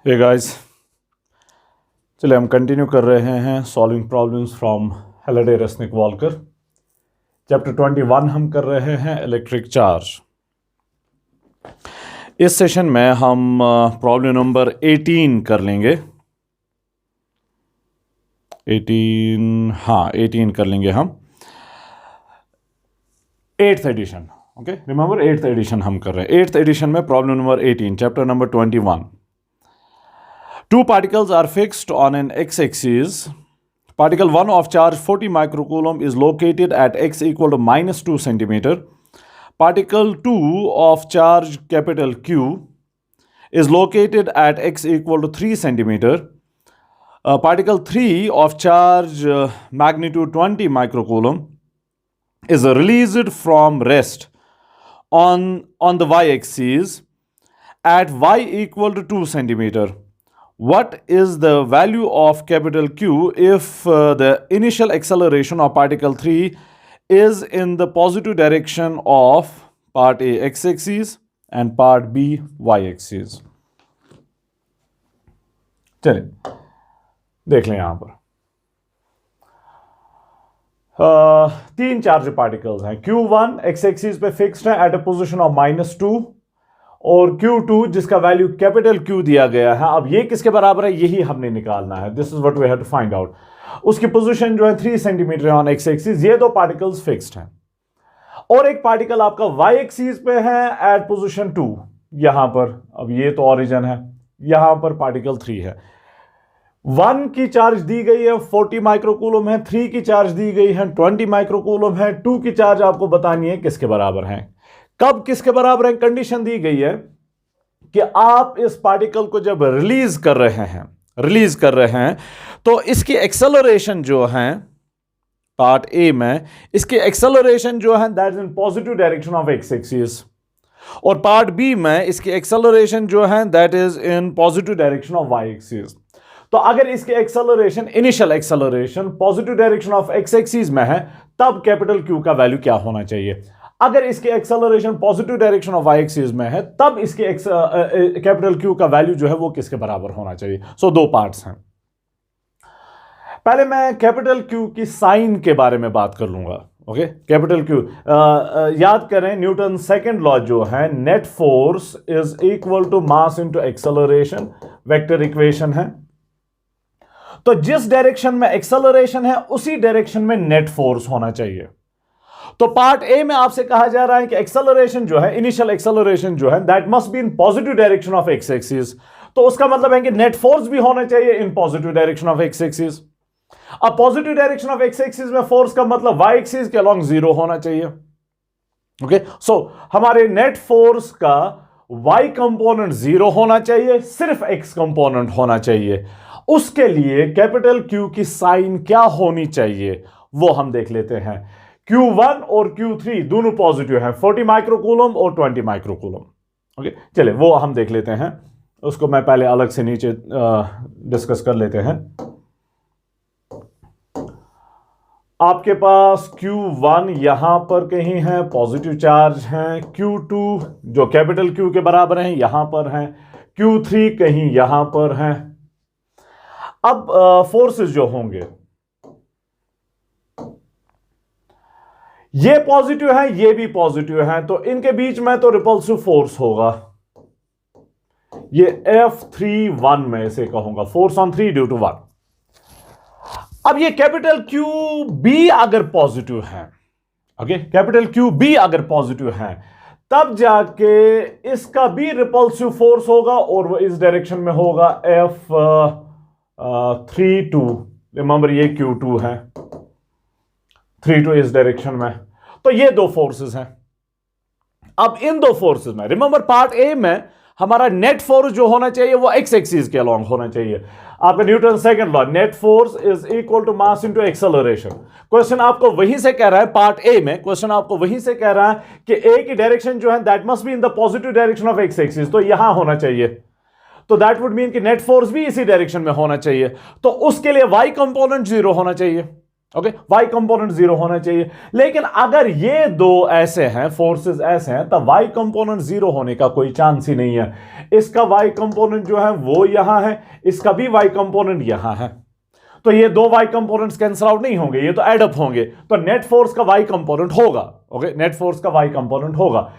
Hey guys, चलिए हम continue कर रहे हैं solving problems from Halliday Resnick Walker. Chapter 21 हम कर रहे हैं इलेक्ट्रिक चार्ज। इस सेशन में हम प्रॉब्लम नंबर 18 कर लेंगे। 18 कर लेंगे हम। 8th addition, okay, remember 8th addition हम कर रहे हैं। 8th एडिशन में problem number 18, chapter number 21। Two particles are fixed on an x-axis. Particle 1 of charge 40 microcoulomb is located at x equal to -2 centimeter. Particle 2 of charge capital Q is located at x equal to 3 centimeter. Particle 3 of charge magnitude 20 microcoulomb is released from rest on the y-axis at y equal to 2 centimeter. What is the value of capital Q if the initial acceleration of particle 3 is in the positive direction of part A x-axis and part B y-axis? चलिए देख लें यहां पर तीन charge particles हैं। Q1 x-axis पे fixed है at a position of -2 और Q2 जिसका वैल्यू कैपिटल Q दिया गया है। अब ये किसके बराबर है, यही हमने निकालना है। This is what we have to find out. उसकी पोजीशन जो है 3 सेंटीमीटर ऑन एक्स एक्सिस। ये दो पार्टिकल्स फिक्स्ड हैं और एक पार्टिकल आपका वाई एक्सिस पे है एट पोजीशन 2 यहां पर। अब ये तो ओरिजिन है, यहां पर पार्टिकल 3 है। 1 की चार्ज दी गई है 40 माइक्रोकूलम है, 3 की चार्ज दी गई है 20 माइक्रोकूलम है, 2 की चार्ज आपको बतानी है किसके बराबर है। कब किसके बराबर है, कंडीशन दी गई है कि आप इस पार्टिकल को जब रिलीज कर रहे हैं तो इसकी एक्सेलरेशन जो है पार्ट ए में, इसकी एक्सेलरेशन जो है that is in positive direction of x axis, और पार्ट बी में इसकी एक्सेलरेशन जो है that is in positive direction of y axis. तो अगर इसकी acceleration, initial acceleration positive direction of x axis में है तब कैपिटल क्यू का वैल्यू क्या होना चाहिए। अगर इसकी acceleration positive direction of y axis में है तब इसके कैपिटल क्यू का वैल्यू जो है वो किसके बराबर होना चाहिए। सो दो पार्ट्स हैं। पहले मैं कैपिटल क्यू की साइन के बारे में बात कर लूंगा। ओके, कैपिटल क्यू याद करें, न्यूटन सेकंड लॉ जो है, net force is equal to mass into acceleration, vector equation है। तो जिस डायरेक्शन में एक्सेलरेशन है उसी डायरेक्शन में नेट फोर्स होना चाहिए। तो पार्ट ए में आपसे कहा जा रहा है कि एक्सेलरेशन जो है, इनिशियल एक्सेलरेशन जो है that must be in positive direction of x axis. तो उसका मतलब है कि नेट फोर्स भी होना चाहिए in positive direction of x axis. अब positive direction of x axis में फोर्स का मतलब वाई एक्सिस के अलोंग 0 होना चाहिए। ओके, सो हमारे नेट फोर्स का वाई कंपोनेंट 0 होना चाहिए, सिर्फ एक्स कंपोनेंट होना चाहिए। उसके लिए कैपिटल क्यू की साइन क्या होनी चाहिए वो हम देख लेते हैं। Q1 और Q3 दोनों पॉजिटिव हैं, 40 माइक्रोकूलम और 20 माइक्रोकूलम। ओके, चलिए वो हम देख लेते हैं। उसको मैं पहले अलग से नीचे डिस्कस कर लेते हैं। आपके पास Q1 यहां पर कहीं है, पॉजिटिव चार्ज है। Q2 जो कैपिटल Q के बराबर है यहां पर है। Q3 कहीं यहां पर है। अब फोर्सेस जो होंगे, ये पॉजिटिव है, ये भी पॉजिटिव है, तो इनके बीच में तो रिपल्सिव फोर्स होगा। ये F31 में इसे कहूंगा, फोर्स ऑन 3 ड्यू टू 1। अब ये कैपिटल क्यू बी अगर पॉजिटिव है, ओके, कैपिटल क्यू बी अगर पॉजिटिव है तब जाके इसका भी रिपल्सिव फोर्स होगा और वो इस डायरेक्शन में होगा F32। रिमेंबर ये Q2 है, 32 इस डायरेक्शन में। तो ये दो फोर्सेस हैं। अब इन दो फोर्सेस में रिमेंबर पार्ट ए में हमारा नेट फोर्स जो होना चाहिए वो एक्स एक्सिस के अलोंग होना चाहिए। आपका Newton second law, net force is equal to mass into acceleration. Question आपको वहीं से कह रहा है, पार्ट ए में क्वेश्चन आपको वहीं से कह रहा है कि ए की डायरेक्शन जो है that must be in the positive direction of x axis, तो यहां होना चाहिए। तो दैट वुड मीन कि नेट फोर्स भी इसी डायरेक्शन में होना चाहिए। तो उसके लिए वाई कंपोनेंट 0 होना चाहिए। ओके, वाई कंपोनेंट 0 होना चाहिए। लेकिन अगर ये दो ऐसे हैं, फोर्सेस ऐसे हैं, तब वाई कंपोनेंट 0 होने का कोई चांस ही नहीं है। इसका वाई कंपोनेंट जो है वो यहां है, इसका भी वाई कंपोनेंट यहां है, तो ये दो वाई कंपोनेंट्स कैंसिल आउट नहीं होंगे, ये तो एड अप होंगे, तो नेट फोर्स का वाई कंपोनेंट होगा। ओके, नेट फोर्स का वाई कंपोनेंट होगा,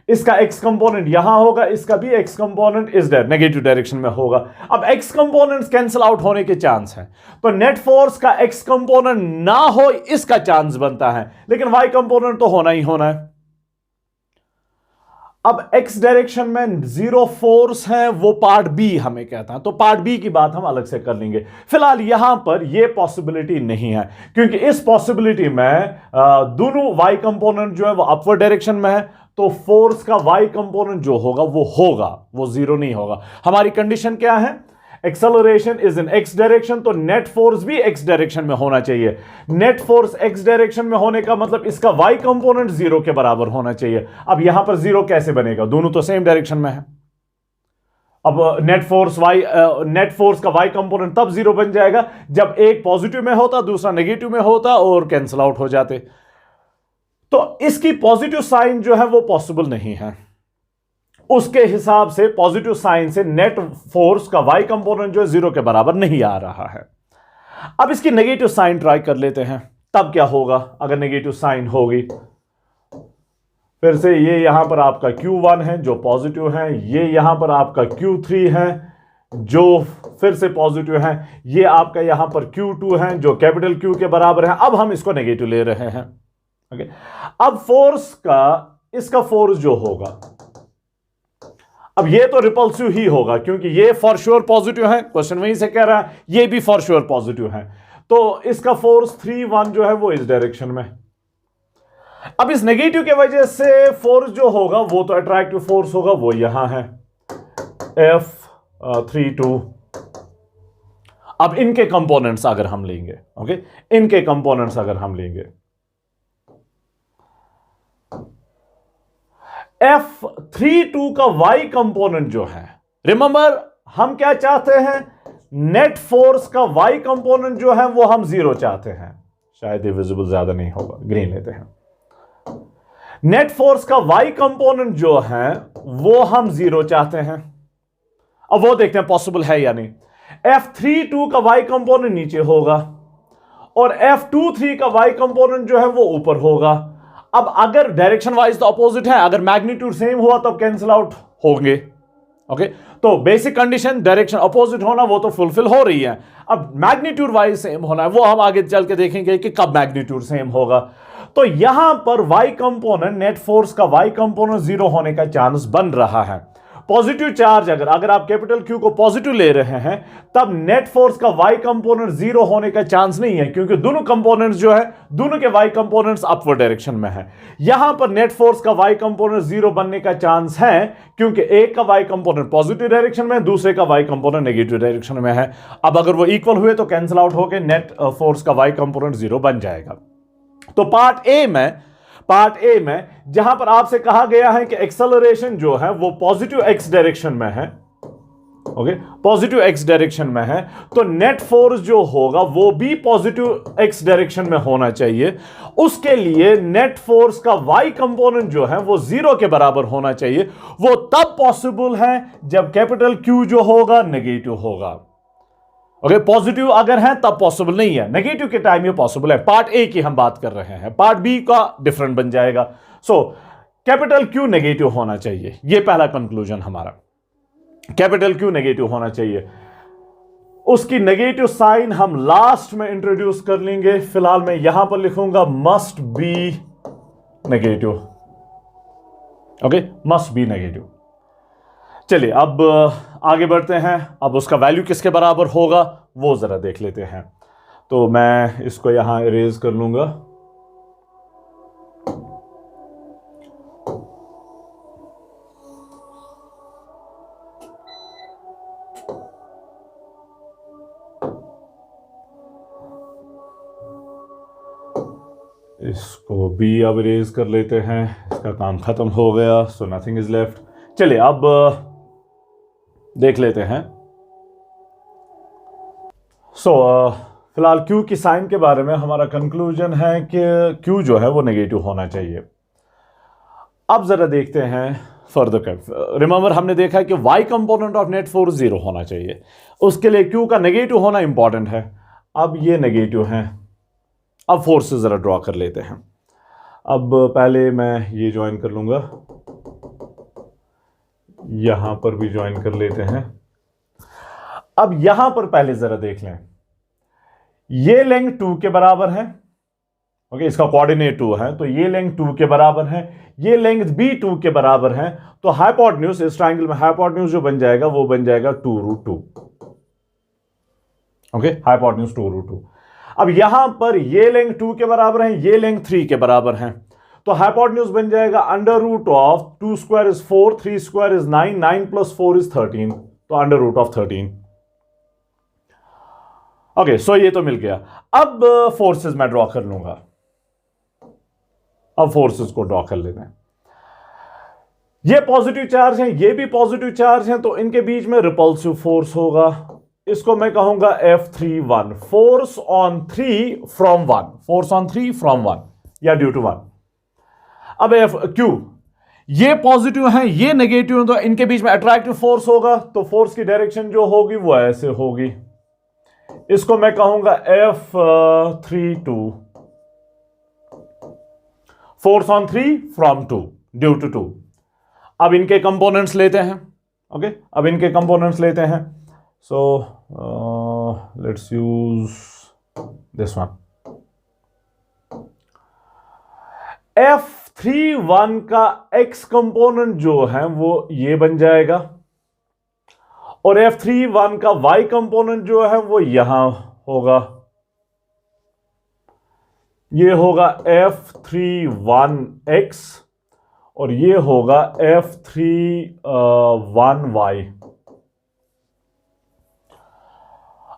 इसका एक्स कंपोनेंट यहां होगा, इसका भी एक्स कंपोनेंट इस नेगेटिव डायरेक्शन में होगा। अब एक्स कंपोनेंट्स कैंसिल आउट होने के चांस हैं, तो नेट फोर्स का एक्स कंपोनेंट ना हो इसका चांस बनता है, लेकिन वाई कंपोनेंट तो होना ही होना है। अब एक्स डायरेक्शन में 0 फोर्स है, वो पार्ट बी हमें कहता है, तो पार्ट बी की बात हम अलग से कर लेंगे। फिलहाल यहां पर यह पॉसिबिलिटी नहीं है, क्योंकि इस पॉसिबिलिटी में दोनों वाई कंपोनेंट जो है वो अपवर्ड डायरेक्शन में है, तो फोर्स का वाई कंपोनेंट जो होगा वो 0 नहीं होगा। हमारी कंडीशन क्या है? Acceleration is in x direction, तो नेट फोर्स भी एक्स डायरेक्शन में होना चाहिए। नेट फोर्स एक्स डायरेक्शन में होने का मतलब इसका वाई कंपोनेंट 0 के बराबर होना चाहिए। अब यहां पर 0 कैसे बनेगा? दोनों तो सेम डायरेक्शन में है। अब नेट फोर्स का वाई कंपोनेंट तब 0 बन जाएगा जब एक पॉजिटिव में होता, दूसरा नेगेटिव में होता और कैंसिल आउट हो जाते। तो इसकी पॉजिटिव साइन जो है वो पॉसिबल नहीं है। उसके हिसाब से पॉजिटिव साइन से नेट फोर्स का वाई कंपोनेंट जो है 0 के बराबर नहीं आ रहा है। अब इसकी नेगेटिव साइन ट्राई कर लेते हैं, तब क्या होगा अगर नेगेटिव साइन होगी। फिर से ये यहां पर आपका Q1 है जो पॉजिटिव है, ये यहां पर आपका Q3 है जो फिर से पॉजिटिव है, ये आपका यहां पर Q2 है जो कैपिटल Q के बराबर है। अब हम इसको नेगेटिव ले रहे हैं। ओके, अब फोर्स का इसका फोर्स जो होगा, अब ये तो रिपल्सिव ही होगा क्योंकि ये फॉर श्योर पॉजिटिव है, क्वेश्चन वहीं से कह रहा है, ये भी फॉर श्योर पॉजिटिव है, तो इसका फोर्स 3-1 जो है वो इस डायरेक्शन में। अब इस नेगेटिव की वजह से फोर्स जो होगा वो तो अट्रैक्टिव फोर्स होगा, वो यहां है F32। अब इनके कंपोनेंट्स अगर हम लेंगे, ओके, इनके कंपोनेंट्स अगर हम लेंगे, F32 का वाई कंपोनेंट जो है, रिमेंबर हम क्या चाहते हैं? नेट फोर्स का वाई कंपोनेंट जो है वो हम 0 चाहते हैं। शायद ये विजिबल ज्यादा नहीं होगा, ग्रीन लेते हैं। नेट फोर्स का वाई कंपोनेंट जो है वो हम 0 चाहते हैं। अब वो देखते हैं पॉसिबल है या नहीं। F32 का वाई कंपोनेंट नीचे होगा और F23 का वाई कंपोनेंट जो है वो ऊपर होगा। अब अगर डायरेक्शन वाइज तो अपोजिट है, अगर मैग्नीट्यूड सेम हुआ तो कैंसिल आउट होंगे। ओके, तो बेसिक कंडीशन डायरेक्शन अपोजिट होना वो तो फुलफिल हो रही है। अब मैग्नीट्यूड वाइज सेम होना है, वो हम आगे चल के देखेंगे कि कब मैग्नीट्यूड सेम होगा। तो यहां पर वाई कंपोनेंट, नेट फोर्स का वाई कंपोनेंट 0 होने का चांस बन रहा है। पॉजिटिव चार्ज अगर आप कैपिटल Q को पॉजिटिव ले रहे हैं, तब नेट फोर्स का वाई कंपोनेंट 0 होने का चांस नहीं है, क्योंकि दोनों कंपोनेंट्स जो है, दोनों के वाई कंपोनेंट्स अपवर्ड डायरेक्शन में है। यहां पर नेट फोर्स का वाई कंपोनेंट 0 बनने का चांस है, क्योंकि एक का वाई कंपोनेंट पॉजिटिव डायरेक्शन में, दूसरे का वाई कंपोनेंट नेगेटिव डायरेक्शन में है। अब अगर वो इक्वल हुए तो कैंसिल आउट होकर नेट फोर्स का वाई कंपोनेंट 0 बन जाएगा। तो पार्ट ए में जहां पर आपसे कहा गया है कि एक्सेलरेशन जो है वो पॉजिटिव एक्स डायरेक्शन में है, ओके, पॉजिटिव एक्स डायरेक्शन में है, तो नेट फोर्स जो होगा वो भी पॉजिटिव एक्स डायरेक्शन में होना चाहिए। उसके लिए नेट फोर्स का वाई कंपोनेंट जो है वो 0 के बराबर होना चाहिए। वो तब पॉसिबल है जब कैपिटल Q जो होगा नेगेटिव होगा। ओके, पॉजिटिव अगर है तब पॉसिबल नहीं है, नेगेटिव के टाइम ये पॉसिबल है। पार्ट ए की हम बात कर रहे हैं, पार्ट बी का डिफरेंट बन जाएगा। सो कैपिटल Q नेगेटिव होना चाहिए, ये पहला कंक्लूजन हमारा, कैपिटल Q नेगेटिव होना चाहिए। उसकी नेगेटिव साइन हम लास्ट में इंट्रोड्यूस कर लेंगे। फिलहाल मैं यहां पर लिखूंगा must be negative. Okay, must be negative. चलिए अब आगे बढ़ते हैं। अब उसका वैल्यू किसके बराबर होगा वो जरा देख लेते हैं। तो मैं इसको यहां इरेज कर लूंगा। इसको भी अब इरेज कर लेते हैं, इसका काम खत्म हो गया। So nothing is left. चलिए अब देख लेते हैं। फिलहाल क्यू की साइन के बारे में हमारा कंक्लूजन है कि क्यू जो है वो नेगेटिव होना चाहिए। अब जरा देखते हैं फर्दर। रिमेंबर हमने देखा है कि y component of net force 0 होना चाहिए, उसके लिए q का नेगेटिव होना इंपॉर्टेंट है। अब ये नेगेटिव है। अब फोर्सेस जरा ड्रॉ कर लेते हैं। अब पहले मैं ये ज्वाइन कर लूंगा, यहां पर भी ज्वाइन कर लेते हैं। अब यहां पर पहले जरा देख लें, ये लेंथ 2 के बराबर है। ओके, इसका कोऑर्डिनेट 2 है तो ये लेंथ 2 के बराबर है, ये लेंथ भी 2 के बराबर है। तो हाइपोटेन्यूज, इस ट्रायंगल में हाइपोटेन्यूज जो बन जाएगा वो बन जाएगा 2√2। Okay, hypotenuse 2√2। अब यहां पर ये लेंथ 2 के बराबर है, ये लेंथ 3 के बराबर है, तो हाइपोटेन्यूज बन जाएगा √2 square is 4, 3 square is 9, 9 + 4 is 13, तो √13। ओके, सो ये तो मिल गया। अब फोर्सेस मैं ड्रॉ कर लूंगा। अब फोर्सेस को ड्रॉ कर लेते हैं। ये पॉजिटिव चार्ज हैं, ये भी पॉजिटिव चार्ज हैं, तो इनके बीच में रिपल्सिव फोर्स होगा। इसको मैं कहूंगा F31, force on 3 from 1, force on 3 from 1 या ड्यू टू 1। अब Q, ये पॉजिटिव हैं, ये नेगेटिव हैं, तो इनके बीच में अट्रैक्टिव फोर्स होगा, तो फोर्स की डायरेक्शन जो होगी वो ऐसे होगी। इसको मैं कहूंगा F32, force on 3 from 2 due to 2। अब इनके कंपोनेंट्स लेते हैं। ओके, अब इनके कंपोनेंट्स लेते हैं। So let's use this one. F31 का x कंपोनेंट जो है वो ये बन जाएगा, और F31 का y कंपोनेंट जो है वो यहां होगा। ये होगा F31x और ये होगा F31y।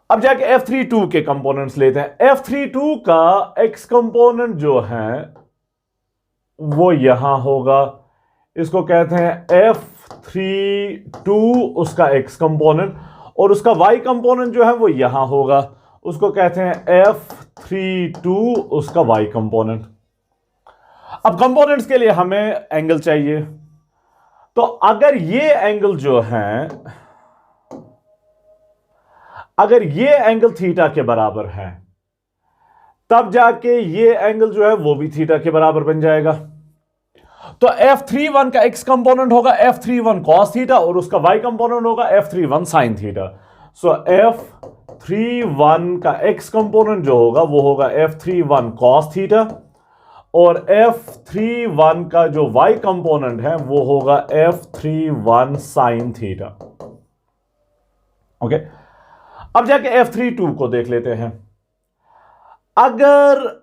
अब जाके F32 के कंपोनेंट्स लेते हैं। F32 का x कंपोनेंट जो है वो यहां होगा, इसको कहते हैं F32 उसका x कंपोनेंट, और उसका y कंपोनेंट जो है वो यहां होगा, उसको कहते हैं F32 उसका y कंपोनेंट। अब कंपोनेंट्स के लिए हमें एंगल चाहिए, तो अगर ये एंगल जो है, अगर ये एंगल थीटा के बराबर है, तब जाके ये एंगल जो है वो भी थीटा के बराबर बन जाएगा। तो F31 का x कंपोनेंट होगा F31 cos थीटा, और उसका y कंपोनेंट होगा F31 sin थीटा। सो F31 का x कंपोनेंट जो होगा वो होगा F31 cos थीटा, और F31 का जो y कंपोनेंट है वो होगा F31 sin थीटा। ओके, अब जाके F32 को देख लेते हैं। अगर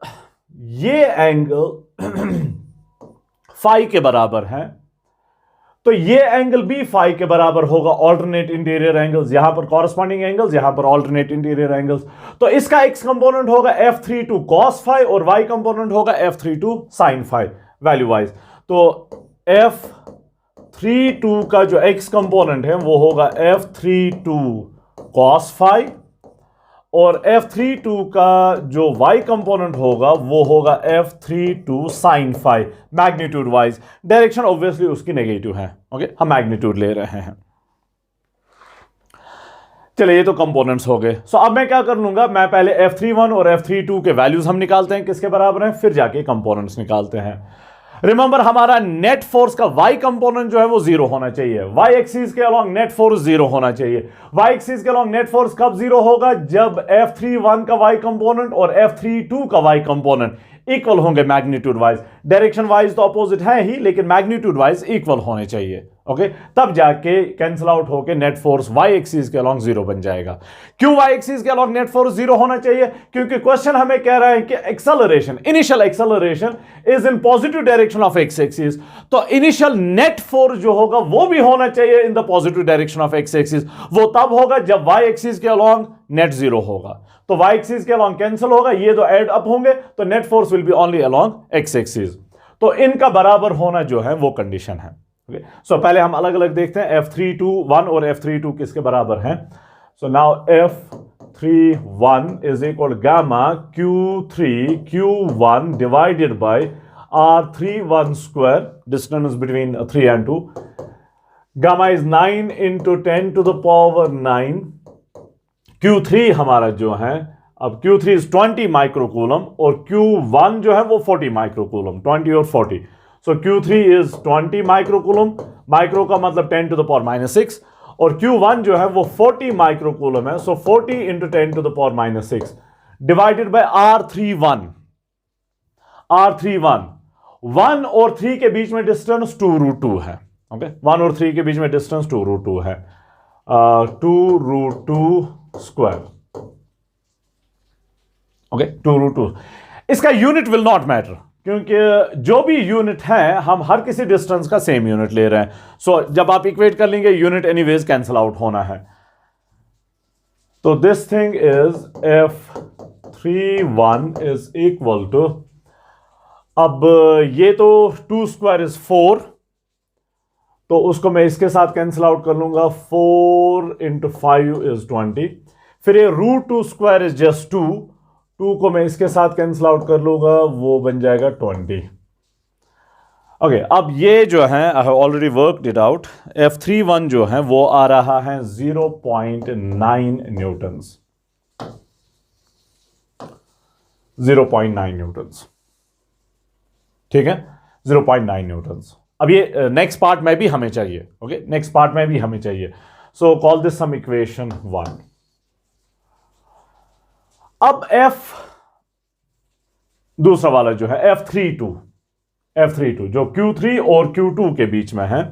ये एंगल फाई के बराबर है, तो ये एंगल भी फाई के बराबर होगा। ऑल्टरनेट इंटीरियर एंगल्स, यहां पर कॉरस्पॉन्डिंग एंगल्स, यहां पर ऑल्टरनेट इंटीरियर एंगल्स, तो इसका x कंपोनेंट होगा F32 cos फाई और y कंपोनेंट होगा F32 sin phi value wise. तो F32 का जो x कंपोनेंट है वो होगा F32 cos फाई, और F32 का जो y कंपोनेंट होगा वो होगा F32 sin phi magnitude wise. Direction obviously उसकी नेगेटिव है। ओके, हम मैग्नीट्यूड ले रहे हैं। चलिए, ये तो कंपोनेंट्स हो गए। सो अब मैं क्या कर लूंगा, मैं पहले F31 और F32 के वैल्यूज हम निकालते हैं किसके बराबर हैं, फिर जाके कंपोनेंट्स निकालते हैं। रिमेंबर, हमारा नेट फोर्स का y कंपोनेंट जो है वो 0 होना चाहिए। y एक्सिस के अलोंग नेट फोर्स 0 होना चाहिए। y एक्सिस के अलोंग नेट फोर्स कब 0 होगा, जब F31 का y कंपोनेंट और F32 का y कंपोनेंट इक्वल होंगे मैग्नीट्यूड वाइज। डायरेक्शन वाइज तो अपोजिट है ही, लेकिन मैग्नीट्यूड वाइज इक्वल होने चाहिए। ओके, तब जाके कैंसिल आउट होके नेट फोर्स y एक्सिस के अलोंग 0 बन जाएगा। क्यों y एक्सिस के अलोंग नेट फोर्स 0 होना चाहिए, क्योंकि क्वेश्चन हमें कह रहा है कि acceleration, initial acceleration is in positive direction of x axis, तो इनिशियल नेट फोर्स जो होगा वो भी होना चाहिए in the positive direction of x axis. वो तब होगा जब y एक्सिस के अलोंग नेट 0 होगा, तो y एक्सिस के अलोंग कैंसिल होगा, ये तो ऐड अप होंगे, तो net force will be only along x axis. तो इनका बराबर होना जो है वो कंडीशन है। सो पहले हम अलग अलग देखते हैं, F31 और F32 किसके बराबर हैं। So now F31 is equal to gamma Q3 Q1 divided by R31 square, distance between 3 and 2. Gamma is 9 into 10 to the power 9. Q3 हमारा जो है, अब Q3 is 20 माइक्रोकूलम और Q1 जो है वो 40 माइक्रोकूलम, 20 और 40. So Q3 is 20 microcoulomb, micro का मतलब 10 to the power minus 6, और Q1 जो है वो 40 माइक्रोकूलम है. So 40 into 10 to the power minus 6 divided by R31. R31 1 और 3 के बीच में डिस्टेंस 2√2 है. ओके, 1 और 3 के बीच में डिस्टेंस 2√2 है. 2√2 स्क्वायर. ओके, 2√2. इसका यूनिट विल नॉट मैटर, क्योंकि जो भी यूनिट है हम हर किसी डिस्टेंस का सेम यूनिट ले रहे हैं. सो जब आप इक्वेट कर लेंगे यूनिट एनीवेज कैंसिल आउट होना है. तो this thing is F31 is equal to, अब ये तो 2 स्क्वायर इज 4, तो उसको मैं इसके साथ कैंसिल आउट कर लूंगा. 4 into 5 इज 20. फिर ये √2 स्क्वायर इज जस्ट 2. 2 को मैं इसके साथ कैंसिल आउट कर लूंगा, वो बन जाएगा 20. ओके, अब ये जो है I have already worked it out. F31 जो है वो आ रहा है 0.9 न्यूटन्स. 0.9 न्यूटन्स. ठीक है, 0.9 न्यूटन्स. अब ये नेक्स्ट पार्ट में भी हमें चाहिए. ओके, नेक्स्ट पार्ट में भी हमें चाहिए. सो कॉल दिस सम इक्वेशन 1. अब F दूसरा वाला जो है F32 जो Q3 और Q2 के बीच में है.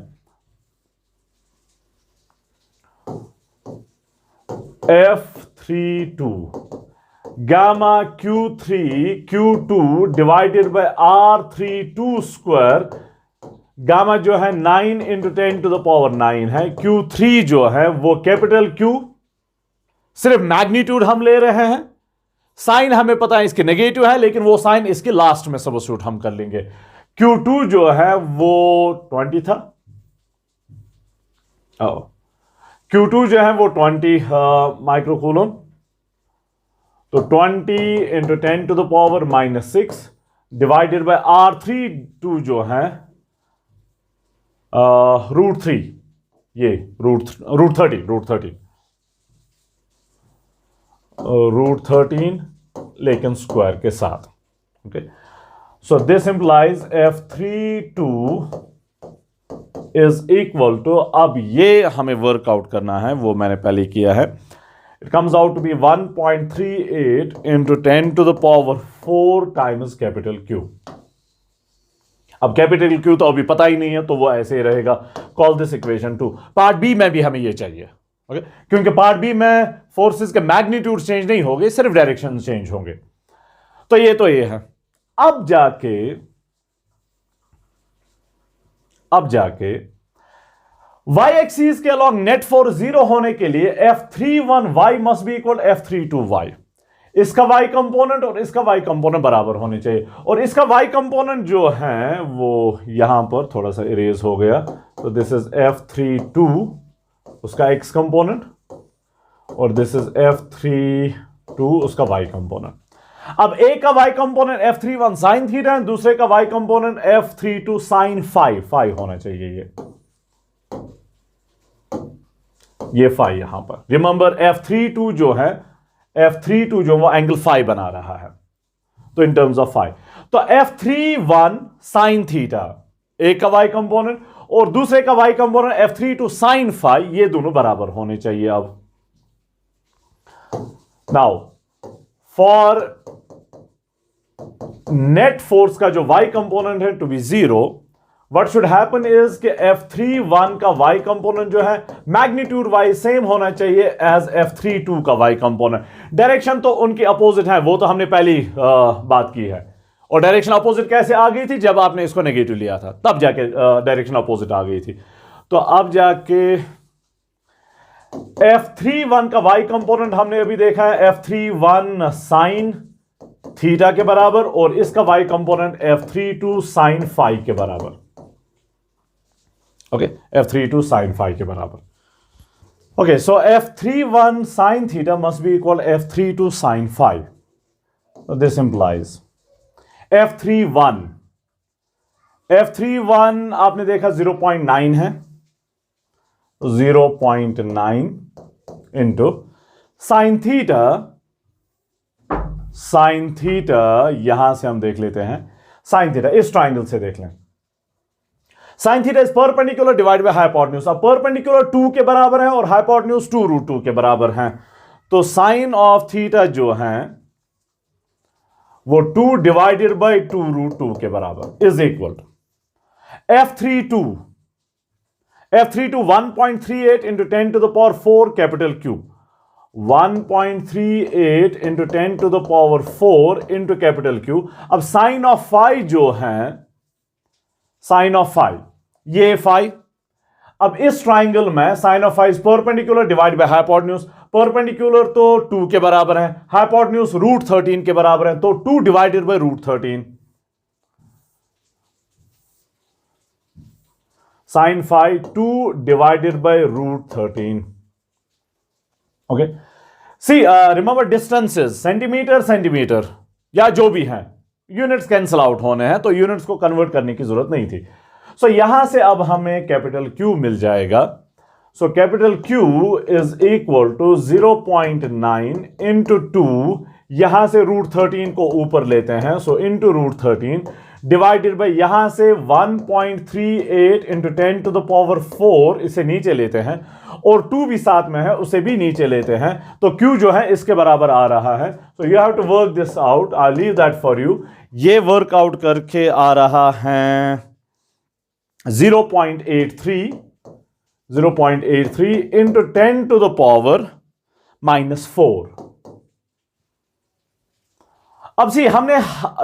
F32 gamma Q3 Q2 divided by R32 square. Gamma जो है 9 into 10 to the power 9 है. Q3 जो है वो कैपिटल Q, सिर्फ मैग्नीट्यूड हम ले रहे हैं. साइन हमें पता है इसके नेगेटिव है, लेकिन वो साइन इसके लास्ट में सब्स्टिट्यूट हम कर लेंगे. Q2 जो है वो 20 था. Q2 जो है वो 20 माइक्रोकूलम. तो 20 into 10 to the power minus 6 divided by R32 जो है √3, ये √13 लेकिन स्क्वायर के साथ. Okay, so this implies F32 is equal to, अब ये हमें वर्कआउट करना है, वो मैंने पहले किया है. It comes out to be 1.38 into 10 to the power 4 times capital Q. अब कैपिटल Q तो अभी पता ही नहीं है, तो वो ऐसे ही रहेगा. Call this equation 2. Part B में भी हमें ये चाहिए. ओके, क्योंकि पार्ट बी में फोर्सेस के मैग्नीट्यूड चेंज नहीं होंगे, सिर्फ डायरेक्शन चेंज होंगे. तो ये है. अब जाके y एक्सिस के अलॉन्ग नेट फोर्स 0 होने के लिए F31y must be equal F32y. इसका y कंपोनेंट और इसका y कंपोनेंट बराबर होने चाहिए. और इसका y कंपोनेंट जो है वो यहां पर थोड़ा सा इरेज हो गया. तो दिस इज F32 उसका x कंपोनेंट, और दिस इज F32 उसका y कंपोनेंट. अब एक का y component F31 sine theta है, दूसरे का y component F32 sine phi होना चाहिए. ये फाई यहां पर. रिमेंबर F32 जो वो एंगल फाई बना रहा है, तो इन टर्म्स ऑफ फाई. तो F31 साइन थीटा एक का y कंपोनेंट और दूसरे का y component F32 sine phi, ये दोनों बराबर होने चाहिए. अब नाउ फॉर नेट फोर्स का जो y कंपोनेंट है to be 0, what should happen is कि F31 का y कंपोनेंट जो है मैग्नीट्यूड वाइज सेम होना चाहिए एज F32 का y कंपोनेंट. डायरेक्शन तो उनकी अपोजिट है, वो तो हमने पहली बात की है. और डायरेक्शन अपोजिट कैसे आ गई थी? जब आपने इसको नेगेटिव लिया था, तब जाके डायरेक्शन अपोजिट आ गई थी. तो अब जाके F31 का y कंपोनेंट हमने अभी देखा है F31 साइन थीटा के बराबर, और इसका y component F32 sine phi के बराबर. ओके, F32 साइन फाई के बराबर. Okay, so f31 sine theta must be equal f32 sine phi. So this implies f31 आपने देखा 0.9 है, 0.9 इंटू साइन थीटा यहां से हम देख लेते हैं, साइन थीटा इस ट्राइंगल से देख लें, sine theta is perpendicular divide by hypotenuse. अब परपेंडिकुलर 2 के बराबर है और हाइपोटेन्यूज 2√2 के बराबर है, तो साइन ऑफ थीटा जो है वो 2 डिवाइडेड बाय 2√2 के बराबर is equal to f32 1.38 into 10 to the power 4 capital Q, 1.38 into 10 to the power 4 into capital Q। अब साइन ऑफ फाई जो है, साइन ऑफ फाई ये फाई, अब इस ट्राइंगल में sine of phi perpendicular divide by hypotenuse, perpendicular तो 2 के बराबर है, हाइपोटेन्यूज √13 के बराबर है, तो 2 divided by √13, sine phi 2 divided by √13। Okay, see remember distances centimetre या जो भी है, यूनिट्स कैंसिल आउट होने हैं, तो यूनिट्स को कन्वर्ट करने की जरूरत नहीं थी। सो यहां से अब हमें कैपिटल Q मिल जाएगा। So capital Q is equal to 0.9 into 2, यहां से √13 को ऊपर लेते हैं, सो इंटू √13 डिवाइडेड बाय यहां से 1.38 इंटू 10 टू द पावर 4, इसे नीचे लेते हैं, और 2 भी साथ में है उसे भी नीचे लेते हैं, तो Q जो है इसके बराबर आ रहा है। So you have to work this out, I leave that for you. ये वर्कआउट करके आ रहा है 0.83 इंटू 10 टू द पावर -4। अब सी हमने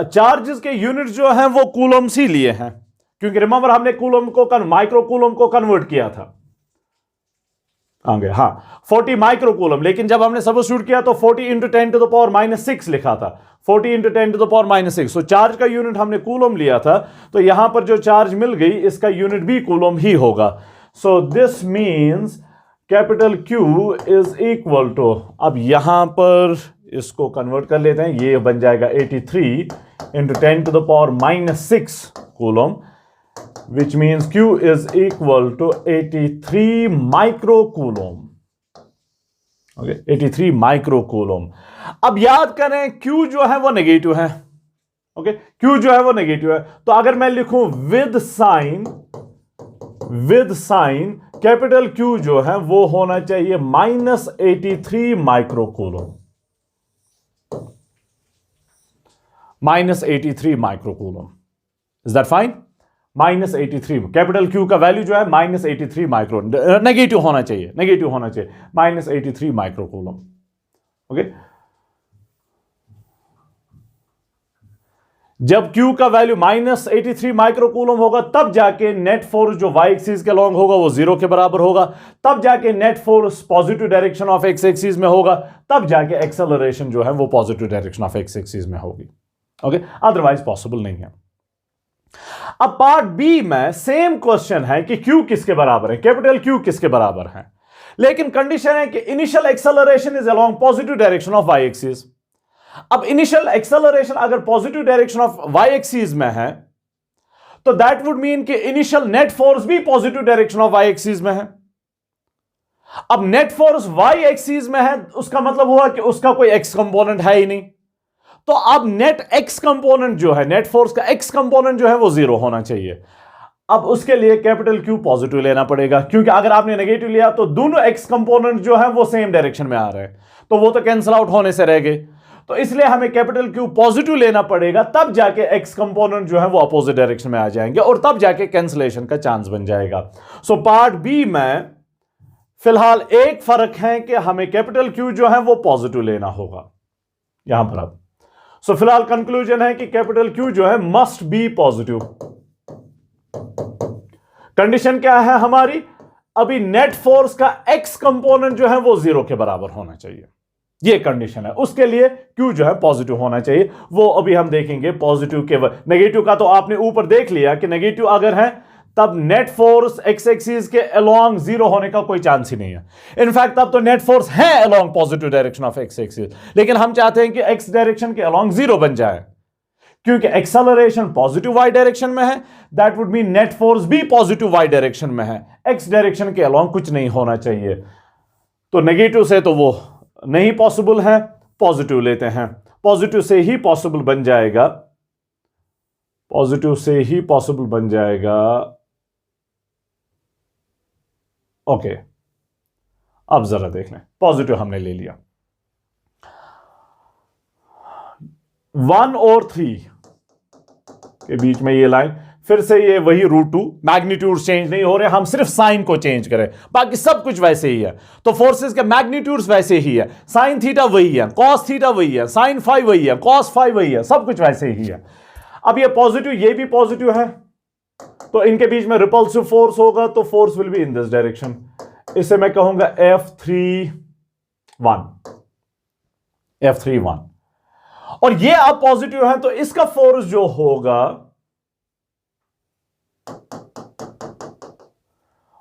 चार्जेस के यूनिट जो हैं वो कूलम्स ही लिए हैं, क्योंकि रिमेंबर हमने कूलम को माइक्रो कूलम को कन्वर्ट किया था आगे, हाँ 40 माइक्रो कूलम, लेकिन जब हमने सब्स्टिट्यूट किया तो 40 इंटू 10 टू द पावर -6 लिखा था, 40 into 10 to the power -6। So charge का यूनिट हमने कूलम लिया था, तो यहां पर जो चार्ज मिल गई इसका यूनिट भी कूलम ही होगा। So this means capital Q is equal to, अब यहां पर इसको कन्वर्ट कर लेते हैं, ये बन जाएगा 83 into 10 to the power -6 coulomb, which means Q is equal to 83 microcoulomb। Okay, 83 microcoulomb। अब याद करें Q जो है वो नेगेटिव है, ओके Q जो है वो नेगेटिव है, तो अगर मैं लिखूं विद साइन कैपिटल Q जो है वो होना चाहिए -83 microcoulomb, -83 microcoulomb. Is that fine? -83 capital Q का वैल्यू जो है -83 माइक्रो, नेगेटिव होना चाहिए -83 माइक्रोकूलम। ओके, जब Q का वैल्यू -83 माइक्रोकूलम होगा तब जाके नेट फोर्स जो y एक्सिस के लॉन्ग होगा वो 0 के बराबर होगा, तब जाके net force positive direction of x axis में होगा, तब जाके एक्सेलरेशन जो है वो positive direction of x axis में होगी। ओके, अदरवाइज पॉसिबल नहीं है। अब पार्ट बी में सेम क्वेश्चन है कि Q किसके बराबर है, कैपिटल Q किसके बराबर है, लेकिन कंडीशन है कि initial acceleration is along positive direction of y axis. अब इनिशियल एक्सेलरेशन अगर positive direction of y axis में है तो दैट वुड मीन कि इनिशियल नेट फोर्स भी positive direction of y axis में है। अब नेट फोर्स y एक्सिस में है, उसका मतलब हुआ कि उसका कोई x कंपोनेंट है ही नहीं, तो अब नेट x कंपोनेंट जो है, नेट फोर्स का x कंपोनेंट जो है वो 0 होना चाहिए। अब उसके लिए कैपिटल Q पॉजिटिव लेना पड़ेगा, क्योंकि अगर आपने नेगेटिव लिया तो दोनों x कंपोनेंट जो है वो सेम डायरेक्शन में आ रहे हैं, तो वो तो कैंसिल आउट होने से रह गए, तो इसलिए हमें कैपिटल Q पॉजिटिव लेना पड़ेगा, तब जाके x कंपोनेंट जो है वो अपोजिट डायरेक्शन में आ जाएंगे और तब जाके कैंसिलेशन का चांस बन जाएगा। सो पार्ट बी में फिलहाल एक फर्क है कि हमें कैपिटल Q जो है वो पॉजिटिव लेना होगा यहां पर। अब सो फिलहाल कंक्लूजन है कि कैपिटल Q जो है मस्ट बी पॉजिटिव। कंडीशन क्या है हमारी, अभी नेट फोर्स का x कंपोनेंट जो है वो 0 के बराबर होना चाहिए, ये कंडीशन है। उसके लिए Q जो है पॉजिटिव होना चाहिए, वो अभी हम देखेंगे। पॉजिटिव के नेगेटिव का तो आपने ऊपर देख लिया कि नेगेटिव अगर है तब नेट फोर्स एक्स एक्सिस के अलोंग जीरो होने का कोई चांस ही नहीं है। इनफैक्ट तब तो नेट फोर्स है along positive direction of x axis, लेकिन हम चाहते हैं कि एक्स डायरेक्शन के अलोंग जीरो बन जाए, क्योंकि एक्सेलरेशन पॉजिटिव वाई डायरेक्शन में है, that would mean net force भी पॉजिटिव वाई डायरेक्शन में है, एक्स डायरेक्शन के अलोंग कुछ नहीं होना चाहिए। तो नेगेटिव से तो वो नहीं पॉसिबल है, पॉजिटिव लेते हैं, पॉजिटिव से ही पॉसिबल बन जाएगा, पॉजिटिव से ही पॉसिबल बन जाएगा। ओके, अब जरा देख लें, पॉजिटिव हमने ले लिया, 1 और 3 के बीच में ये लाइन, फिर से ये वही √2, मैग्नीट्यूड चेंज नहीं हो रहे, हम सिर्फ साइन को चेंज करें, बाकी सब कुछ वैसे ही है। तो फोर्सेस के मैग्नीट्यूड्स वैसे ही है, साइन थीटा वही है, कॉस थीटा वही है, साइन फाई वही है, कॉस फाई वही है, सब कुछ वैसे ही है। अब ये पॉजिटिव, ये भी पॉजिटिव है, तो इनके बीच में रिपल्सिव फोर्स होगा, तो force will be in this direction. इसे मैं कहूंगा F31, F31। और ये अब पॉजिटिव है, तो इसका फोर्स जो होगा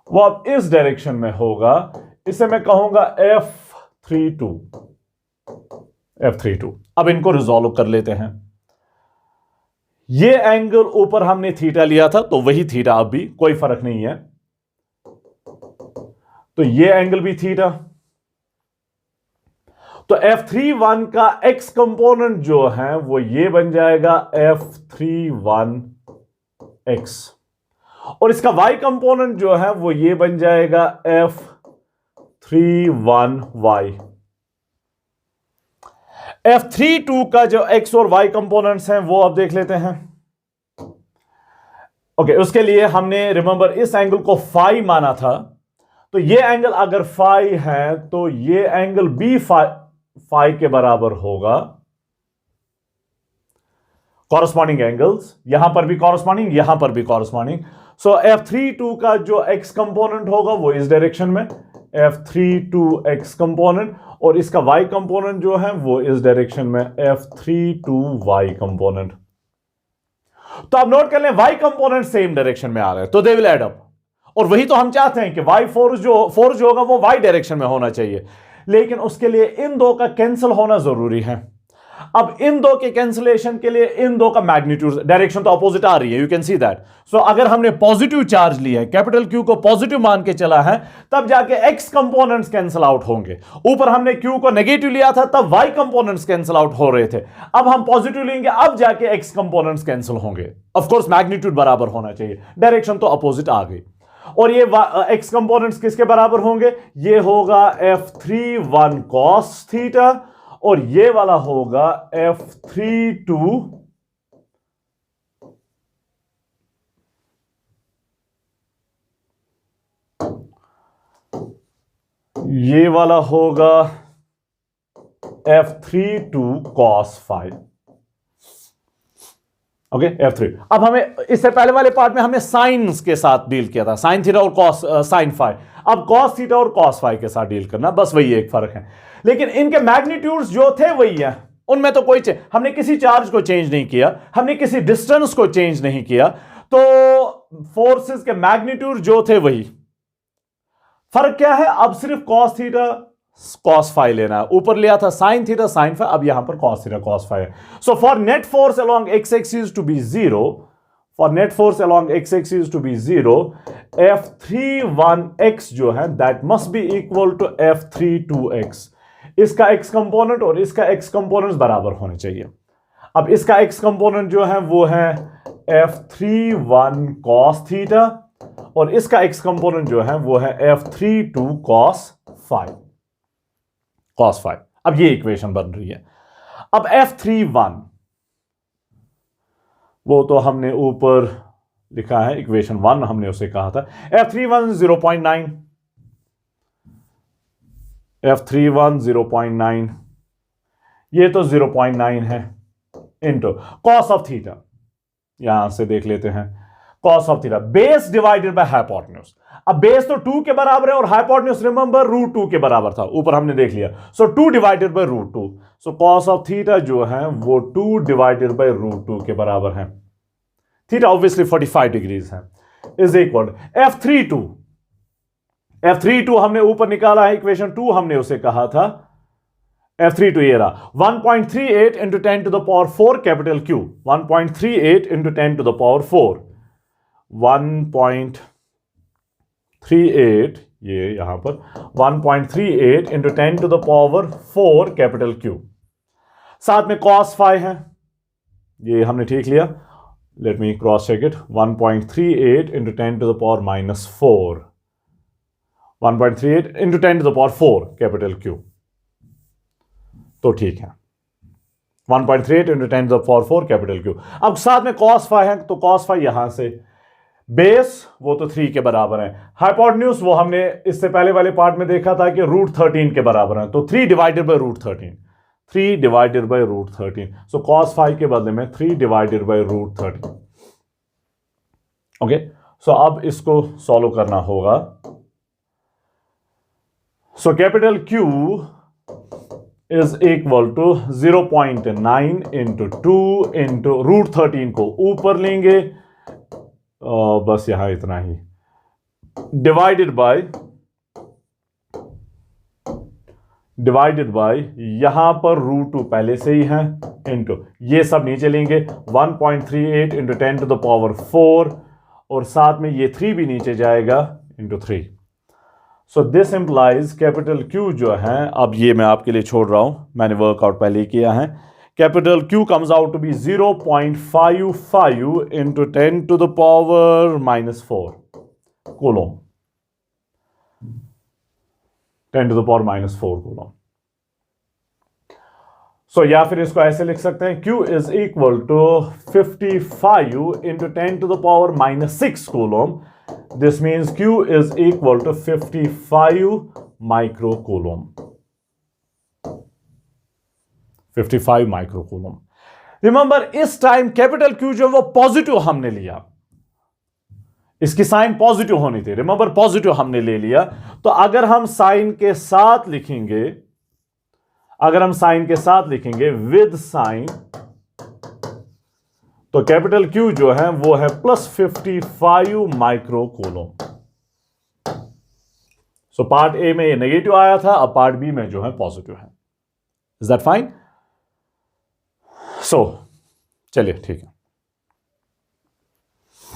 वो अब इस डायरेक्शन में होगा, इसे मैं कहूंगा F32। अब इनको रिजॉल्व कर लेते हैं। ये एंगल ऊपर हमने थीटा लिया था, तो वही थीटा अब भी, कोई फर्क नहीं है। तो ये एंगल भी थीटा, तो F31 का x कंपोनेंट जो है वो ये बन जाएगा F31x, और इसका y कंपोनेंट जो है वो ये बन जाएगा F31y। F32 का जो x और y कंपोनेंट्स हैं वो अब देख लेते हैं। ओके, उसके लिए हमने रिमेंबर इस एंगल को फाई माना था, तो ये एंगल अगर फाई है तो ये एंगल भी फाई के बराबर होगा। कॉरस्पॉन्डिंग एंगल्स, यहां पर भी कॉरस्पॉन्डिंग, यहां पर भी कॉरस्पॉन्डिंग। सो F32 का जो x कंपोनेंट होगा वो इस डायरेक्शन में, F32x कंपोनेंट, और इसका y कंपोनेंट जो है वो इस डायरेक्शन में, F32y कंपोनेंट। तो आप नोट कर लें, y कंपोनेंट सेम डायरेक्शन में आ रहे हैं, तो दे विल एड अप, और वही तो हम चाहते हैं कि y फोर्स जो होगा वो y डायरेक्शन में होना चाहिए, लेकिन उसके लिए इन दो का कैंसिल होना जरूरी है। अब इन दो के कैंसिलेशन के लिए इन दो का मैग्नीट्यूड, डायरेक्शन तो अपोजिट आ रही है, यू कैन सी दैट। सो अगर हमने पॉजिटिव चार्ज लिया है, कैपिटल Q को पॉजिटिव मान के चला है, तब जाके x कंपोनेंट्स कैंसिल आउट होंगे। ऊपर हमने Q को नेगेटिव लिया था, तब y कंपोनेंट्स कैंसिल आउट हो रहे थे, अब हम पॉजिटिव लेंगे, अब जाके x कंपोनेंट्स कैंसिल होंगे। ऑफ कोर्स मैग्नीट्यूड बराबर होना चाहिए, डायरेक्शन तो अपोजिट आ गई। और ये x कंपोनेंट्स किसके बराबर होंगे? ये होगा F31 cos थीटा, और ये वाला होगा F32 ये वाला होगा F32 cos phi. Okay, F3। अब हमें इससे पहले वाले पार्ट में हमने साइंस के साथ डील किया था, साइन थीटा और कॉस साइन फाई। अब कॉस थीटा और कॉस फाई के साथ डील करना, बस वही एक फर्क है, लेकिन इनके मैग्नीट्यूड्स जो थे वही है, उनमें तो कोई हमने किसी चार्ज को चेंज नहीं किया, हमने किसी डिस्टेंस को चेंज नहीं किया, तो फोर्सेस के मैग्नीट्यूड जो थे वही। फर्क क्या है? अब सिर्फ कॉस थीटा कॉस फाई लेना है, ऊपर लिया था साइन थीटा साइन फाई, अब यहां पर कॉस थीटा कॉस फाई है। So for net force along x axis to be zero, for net force along x axis to be zero, F31x जो है that must be equal to F32x। इसका x component और इसका x component बराबर होने चाहिए। अब इसका x कंपोनेंट जो है वो है F31 cos थीटा, और इसका x कंपोनेंट जो है वो है F32 cos फाई। अब ये इक्वेशन बन रही है। अब F31 वो तो हमने ऊपर लिखा है, इक्वेशन 1 हमने उसे कहा था F31 0.9, F31 0.9, ये तो 0.9 है, इंटू कॉस ऑफ थीटा, यहां से देख लेते हैं, cos of theta base divided by hypotenuse. अब बेस तो 2 के बराबर है और हाइपोटेन्यूज रिमेंबर √2 के बराबर था, ऊपर हमने देख लिया, सो 2 divided bye √2। So cos of theta जो है वो 2 डिवाइडेड बाय √2 के बराबर है। थीटा ऑब्वियसली 45 डिग्रीज है, इज इक्वल F32 हमने ऊपर निकाला है, इक्वेशन 2 हमने उसे कहा था F32 ये रहा 1.38 into 10 to the power 4 capital Q, 1.38 into 10 to the power 4, 1.38 ये यहां पर 1.38 into 10 to the power 4 capital Q, साथ में cos phi है, ये हमने ठीक लिया, let me cross check it, 1.38 into 10 to the power minus 4, 1.38 into 10 to the power 4 capital Q, तो ठीक है 1.38 into 10 to the power 4 capital Q। अब साथ में cos phi है, तो cos phi यहां से बेस वो तो 3 के बराबर है, हाइपोटेन्यूज वो हमने इससे पहले वाले पार्ट में देखा था कि √13 के बराबर है, तो 3 divided by √13, 3 divided by √13, so cos phi के बदले में 3 डिवाइडेड बाय √13। ओके, सो अब इसको सॉल्व करना होगा। सो capital Q is equal to 0.9 into 2 into √13 को ऊपर लेंगे, बस यहां इतना ही, डिवाइडेड बाय यहां पर √2 पहले से ही है, इंटू ये सब नीचे लेंगे 1.38 into 10 to the power 4 और साथ में ये 3 भी नीचे जाएगा into 3। So this implies capital Q जो है, अब ये मैं आपके लिए छोड़ रहा हूं, मैंने वर्कआउट पहले ही किया है, capital Q comes out to be 0.55 into 10 to the power minus 4 coulomb, 10 to the power minus 4 coulomb. So या फिर इसको ऐसे लिख सकते हैं, Q is equal to 55 into 10 to the power minus 6 coulomb. This means Q is equal to 55 microcoulomb, 55 microcoulomb। Remember इस time capital Q जो वो पॉजिटिव हमने लिया, इसकी साइन पॉजिटिव होनी थी, रिमेंबर पॉजिटिव हमने ले लिया, तो अगर हम साइन के साथ लिखेंगे, विद साइन, तो कैपिटल Q जो है वो है +55 माइक्रोकूलम। सो पार्ट ए में ये नेगेटिव आया था, अब पार्ट बी में जो है पॉजिटिव है। Is that fine? सो चलिए ठीक है।